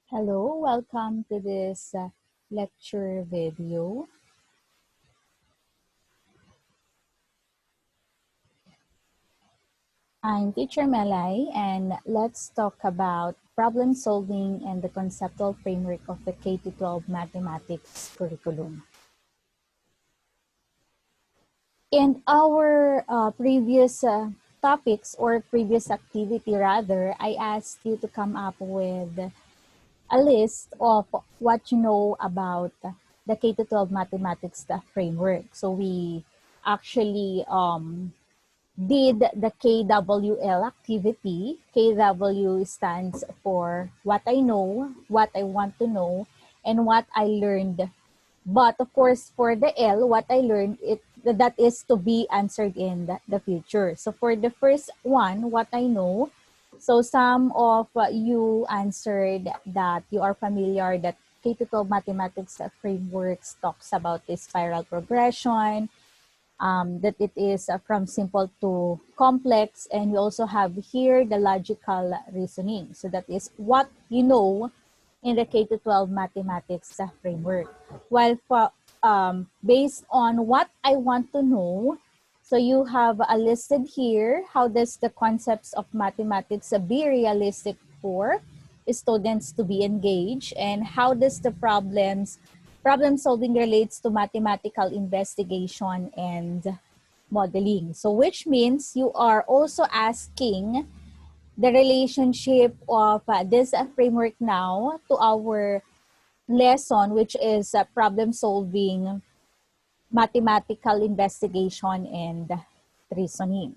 Hello, welcome to this lecture video. I'm Teacher Melay, and let's talk about problem solving and the conceptual framework of the K-12 mathematics curriculum. In our previous topics or previous activity rather, I asked you to come up with a list of what you know about the K-12 mathematics framework. So we actually did the KWL activity. KW stands for what I know, what I want to know, and what I learned. But of course, for the L, what I learned, that is to be answered in the future. So for the first one, what I know, so some of you answered that you are familiar that K-12 mathematics frameworks talks about the spiral progression, that it is from simple to complex, and we also have here the logical reasoning. So that is what you know in the K-12 mathematics framework. While for, based on what I want to know, so you have listed here, how does the concepts of mathematics be realistic for students to be engaged, and how does the problem solving relates to mathematical investigation and modeling. So which means you are also asking the relationship of this framework now to our lesson, which is problem solving, mathematical investigation, and reasoning.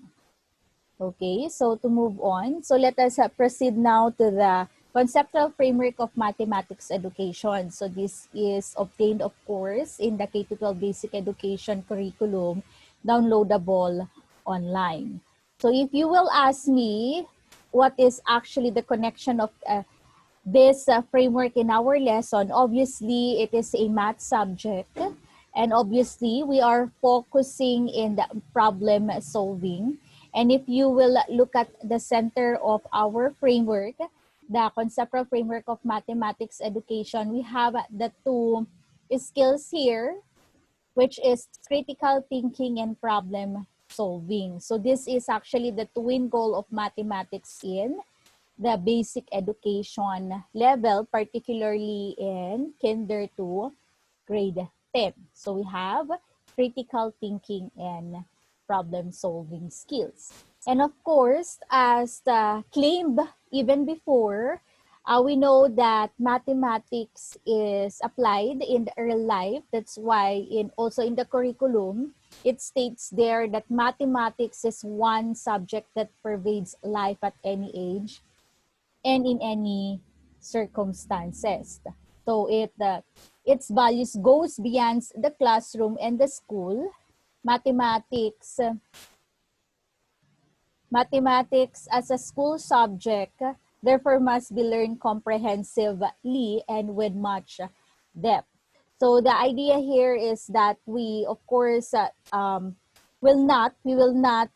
Okay, so to move on, so let us proceed now to the conceptual framework of mathematics education. So this is obtained, of course, in the K-12 basic education curriculum, downloadable online. So if you will ask me what is actually the connection of this framework in our lesson, obviously it is a math subject, and obviously we are focusing in the problem solving. And if you will look at the center of our framework, the conceptual framework of mathematics education, we have the two skills here, which is critical thinking and problem solving. So this is actually the twin goal of mathematics in the basic education level, particularly in kinder to grade 10. So we have critical thinking and problem solving skills. And of course, as claimed even before, we know that mathematics is applied in the real life. That's why also in the curriculum, it states there that mathematics is one subject that pervades life at any age and in any circumstances. So its values goes beyond the classroom and the school. Mathematics as a school subject therefore must be learned comprehensively and with much depth. So the idea here is that we, of course, we will not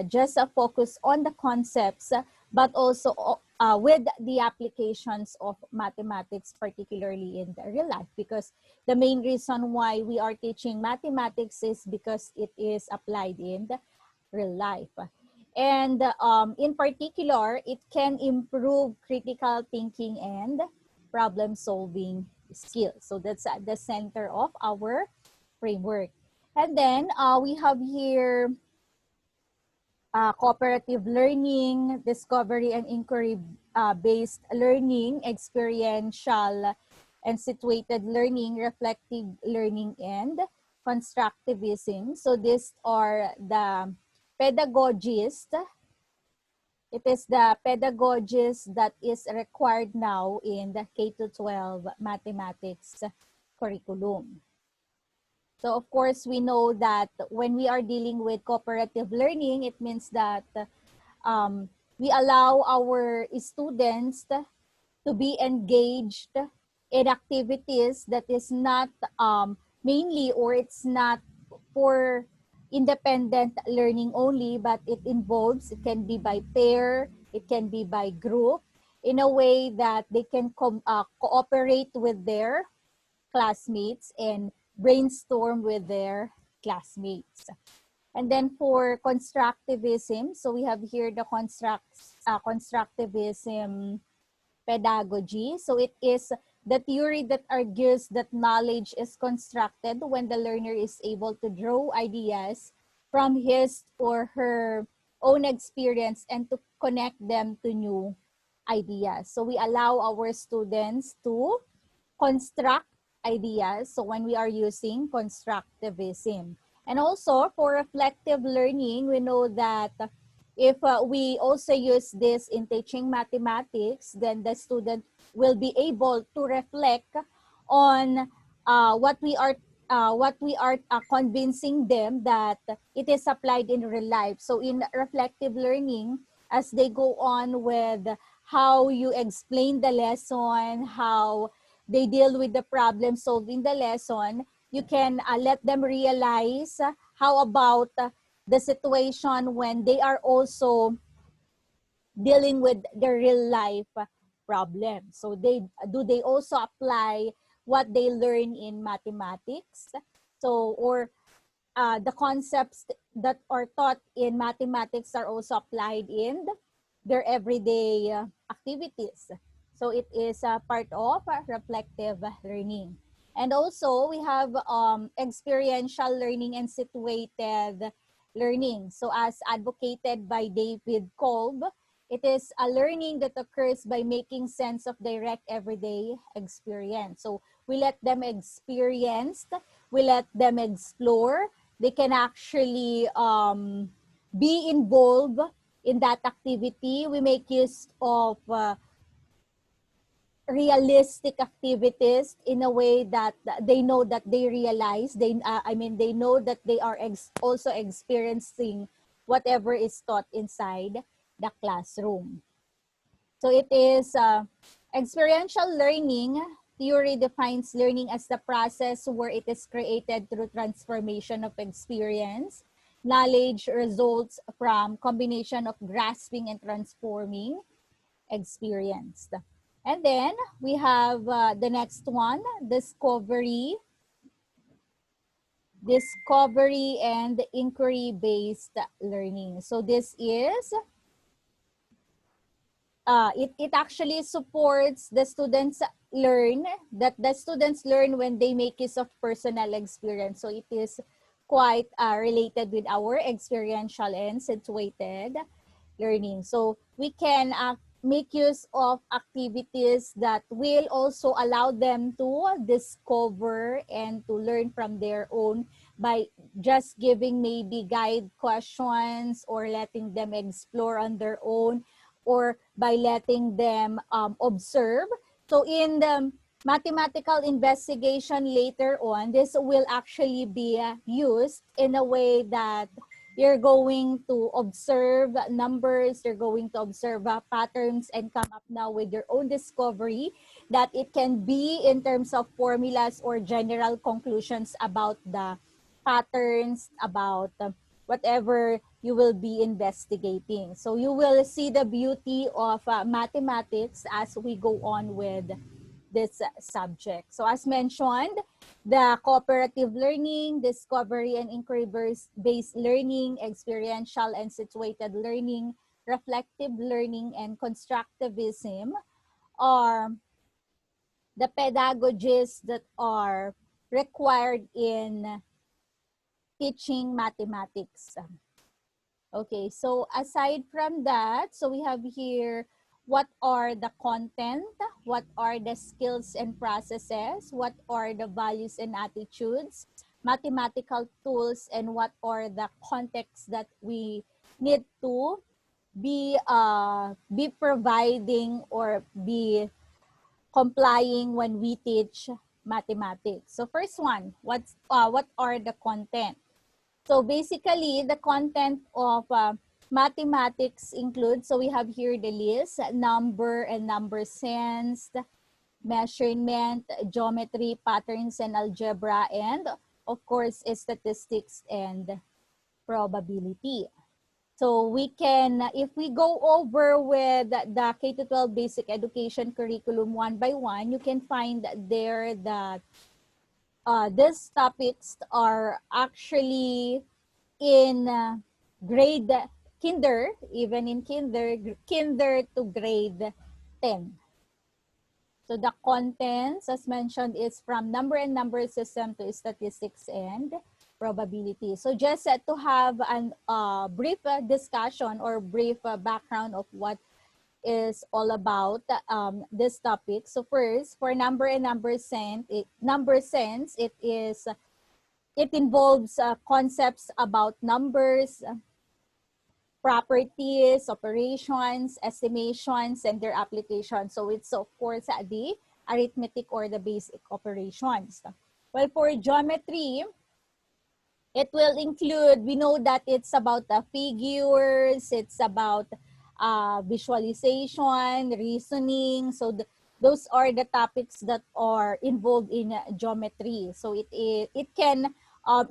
just focus on the concepts, but also with the applications of mathematics, particularly in the real life, because the main reason why we are teaching mathematics is because it is applied in the real life. And in particular, it can improve critical thinking and problem solving skills. So that's at the center of our framework. And then we have here cooperative learning, discovery and inquiry based learning, experiential and situated learning, reflective learning, and constructivism. So these are the pedagogies. It is the pedagogies that is required now in the K-12 mathematics curriculum. So of course, we know that when we are dealing with cooperative learning, it means that we allow our students to be engaged in activities that is not mainly, or it's not for independent learning only, but it involves, it can be by pair, it can be by group, in a way that they can cooperate with their classmates and brainstorm with their classmates. And then for constructivism, so we have here the constructivism pedagogy. So it is the theory that argues that knowledge is constructed when the learner is able to draw ideas from his or her own experience and to connect them to new ideas. So we allow our students to construct ideas. So when we are using constructivism. And also for reflective learning, we know that if we also use this in teaching mathematics, then the student will be able to reflect on what we are convincing them that it is applied in real life. So in reflective learning, as they go on with how you explain the lesson, how they deal with the problem solving the lesson, you can let them realize how about the situation when they are also dealing with the real life problem. So they also apply what they learn in mathematics? So, or the concepts that are taught in mathematics are also applied in their everyday activities. So it is a part of reflective learning. And also we have experiential learning and situated learning. So as advocated by David Kolb, it is a learning that occurs by making sense of direct everyday experience. So we let them experience, we let them explore, they can actually be involved in that activity. We make use of realistic activities in a way that they know that they realize, they know that they are also experiencing whatever is taught inside the classroom. So it is experiential learning. Theory defines learning as the process where it is created through transformation of experience. Knowledge results from combination of grasping and transforming experience. And then we have the next one, discovery and inquiry-based learning. So this is it actually supports the students learn when they make use of personal experience. So it is quite related with our experiential and situated learning. So we can make use of activities that will also allow them to discover and to learn from their own by just giving maybe guide questions or letting them explore on their own, or by letting them observe. So in the mathematical investigation later on, this will actually be used in a way that you're going to observe numbers, you're going to observe patterns and come up now with your own discovery, that it can be in terms of formulas or general conclusions about the patterns, about whatever you will be investigating. So you will see the beauty of mathematics as we go on with this subject. So as mentioned, the cooperative learning, discovery and inquiry-based learning, experiential and situated learning, reflective learning, and constructivism are the pedagogies that are required in teaching mathematics. Okay, so aside from that, so we have here what are the content, what are the skills and processes, what are the values and attitudes, mathematical tools, and what are the contexts that we need to be providing or be complying when we teach mathematics. So first one, what are the content? So basically, the content of mathematics includes, so we have here the list, number and number sense, measurement, geometry, patterns and algebra, and of course, statistics and probability. So we can, if we go over with the K-12 basic education curriculum one by one, you can find there that these topics are actually in grade kinder, even in kinder to grade 10. So the contents, as mentioned, is from number and number system to statistics and probability. So just to have a brief discussion or brief background of what is all about this topic. So first, for number and number sense, it involves concepts about numbers, properties, operations, estimations, and their application. So it's of course the arithmetic or the basic operations. Well, for geometry, it will include, we know that it's about the figures, it's about visualization, reasoning. So those are the topics that are involved in geometry. So it can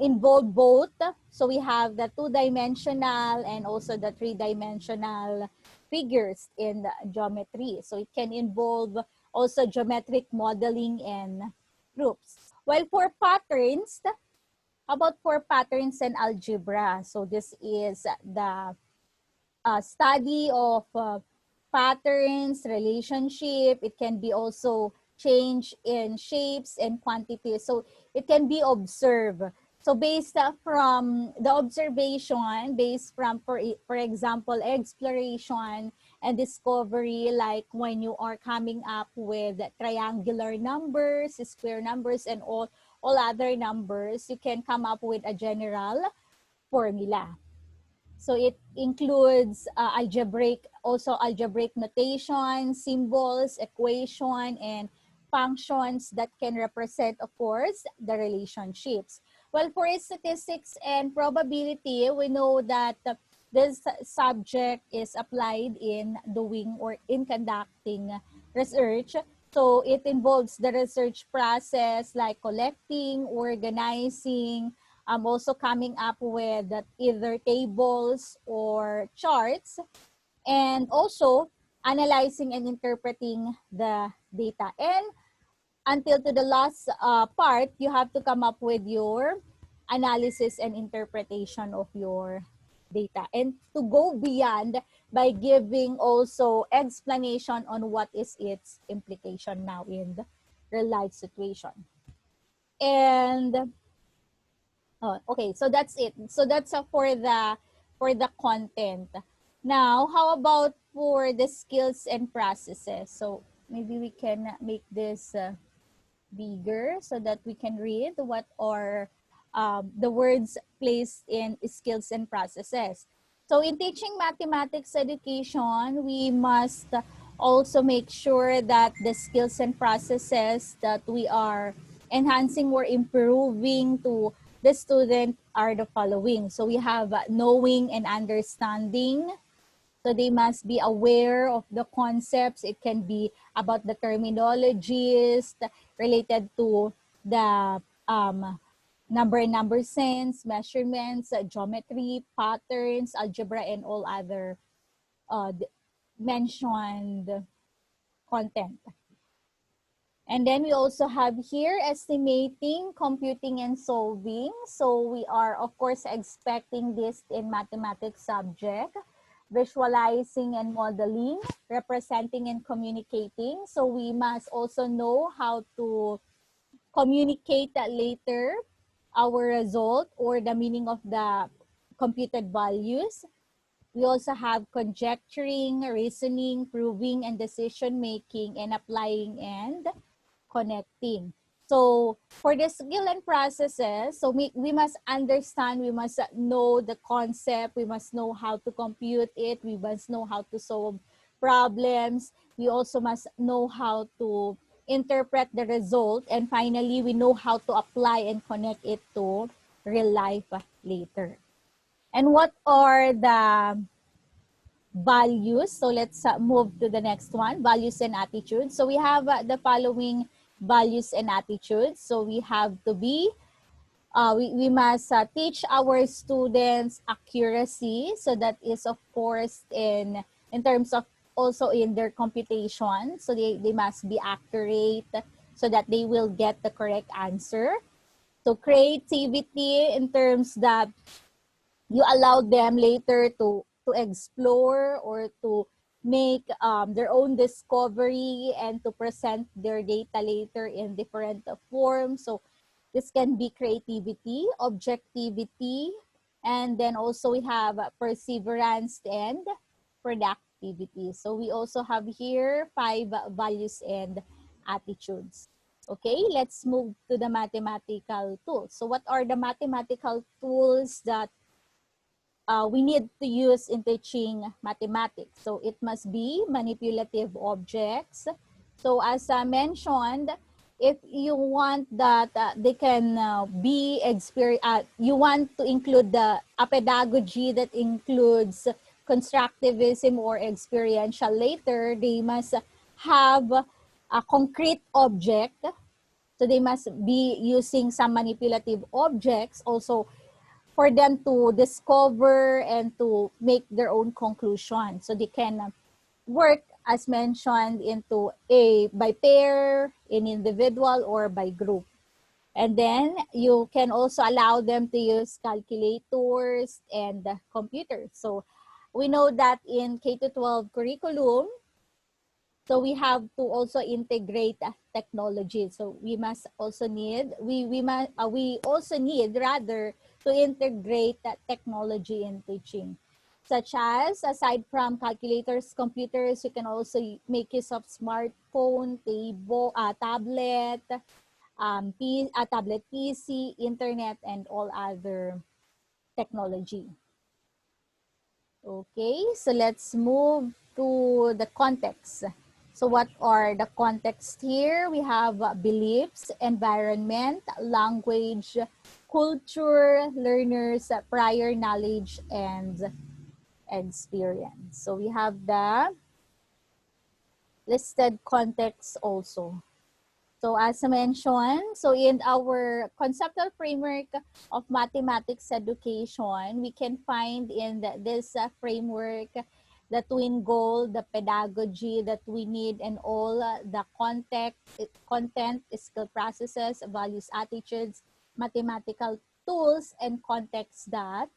involve both. So we have the two-dimensional and also the three-dimensional figures in the geometry. So it can involve also geometric modeling and groups. While for patterns, how about for patterns and algebra? So this is the study of patterns, relationship. It can be also change in shapes and quantities. So it can be observed. So based from the observation, based from, for example, exploration and discovery, like when you are coming up with triangular numbers, square numbers, and all other numbers, you can come up with a general formula. So it includes also algebraic notation, symbols, equation, and functions that can represent, of course, the relationships. Well, for statistics and probability, we know that this subject is applied in doing or in conducting research. So it involves the research process like collecting, organizing, also coming up with either tables or charts, and also analyzing and interpreting the data. And until to the last part, you have to come up with your analysis and interpretation of your data. And to go beyond by giving also explanation on what is its implication now in the real life situation. And oh, okay, so that's it. So that's for the content. Now, how about for the skills and processes? So maybe we can make this bigger so that we can read what are the words placed in skills and processes. So in teaching mathematics education, we must also make sure that the skills and processes that we are enhancing or improving to the student are the following. So we have knowing and understanding. So they must be aware of the concepts. It can be about the terminologies related to the number sense, measurements, geometry, patterns, algebra, and all other mentioned content. And then we also have here estimating, computing, and solving. So we are, of course, expecting this in mathematics subject. Visualizing and modeling, representing and communicating. So we must also know how to communicate later our result or the meaning of the computed values. We also have conjecturing, reasoning, proving, and decision making, and applying and connecting. So for the skill and processes, so we must understand, we must know the concept, we must know how to compute it, we must know how to solve problems, we also must know how to interpret the result, and finally, we know how to apply and connect it to real life later. And what are the values? So let's move to the next one, values and attitudes. So we have the following values and attitudes. So we have to be we must teach our students accuracy. So that is, of course, in terms of also in their computation. So they must be accurate so that they will get the correct answer. So creativity in terms that you allow them later to explore or to make their own discovery and to present their data later in different forms. So this can be creativity, objectivity, and then also we have perseverance and productivity. So we also have here 5 values and attitudes. Okay, let's move to the mathematical tools. So what are the mathematical tools that we need to use in teaching mathematics? So it must be manipulative objects. So as I mentioned, if you want that they can you want to include a pedagogy that includes constructivism or experiential later, they must have a concrete object. So they must be using some manipulative objects also for them to discover and to make their own conclusion. So they can work, as mentioned, into a by pair, in individual, or by group. And then you can also allow them to use calculators and computers. So we know that in K-12 curriculum, so we have to also integrate technology. So we must also need we also need rather to integrate technology in teaching, such as aside from calculators, computers, you can also make use of smartphone, tablet, tablet PC, internet, and all other technology. Okay, so let's move to the context. So what are the context here? We have beliefs, environment, language, culture, learners, prior knowledge, and experience. So we have the listed context also. So as I mentioned, so in our conceptual framework of mathematics education, we can find in this framework the twin goal, the pedagogy that we need, and all the content, skill processes, values, attitudes, mathematical tools, and contexts that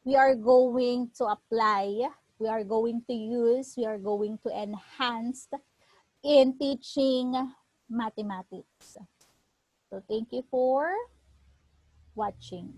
we are going to apply, we are going to use, we are going to enhance in teaching mathematics. So thank you for watching.